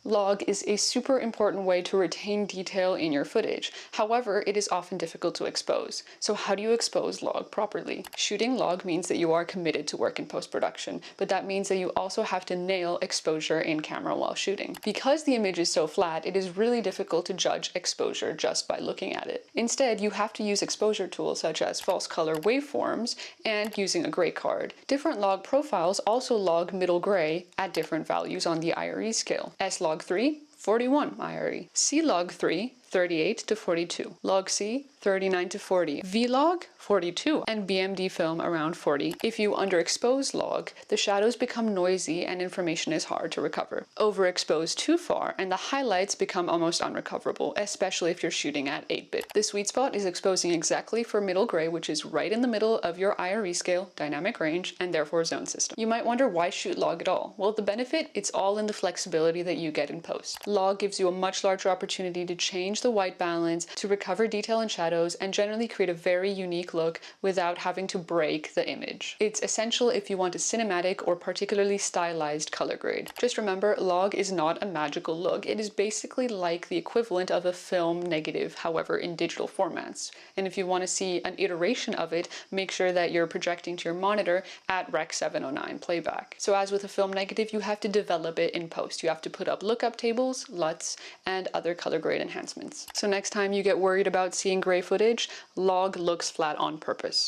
Log is a super important way to retain detail in your footage. However, it is often difficult to expose. So how do you expose log properly? Shooting log means that you are committed to work in post-production, but that means that you also have to nail exposure in camera while shooting. Because the image is so flat, it is really difficult to judge exposure just by looking at it. Instead, you have to use exposure tools such as false color waveforms and using a gray card. Different log profiles also log middle gray at different values on the IRE scale. S-log 3, 41 IRE. C-log 3, 38 to 42. Log C, 39 to 40. V-log, 42. And BMD film around 40. If you underexpose log, the shadows become noisy and information is hard to recover. Overexpose too far and the highlights become almost unrecoverable, especially if you're shooting at 8-bit. The sweet spot is exposing exactly for middle gray, which is right in the middle of your IRE scale, dynamic range, and therefore zone system. You might wonder why shoot log at all. Well, the benefit, it's all in the flexibility that you get in post. Log gives you a much larger opportunity to change the white balance, to recover detail and shadows, and generally create a very unique look without having to break the image. It's essential if you want a cinematic or particularly stylized color grade. Just remember, log is not a magical look. It is basically like the equivalent of a film negative, however in digital formats. And if you want to see an iteration of it, make sure that you're projecting to your monitor at Rec 709 playback. So as with a film negative, you have to develop it in post. You have to put up lookup tables, LUTs, and other color grade enhancements. So next time you get worried about seeing gray footage, log looks flat on purpose.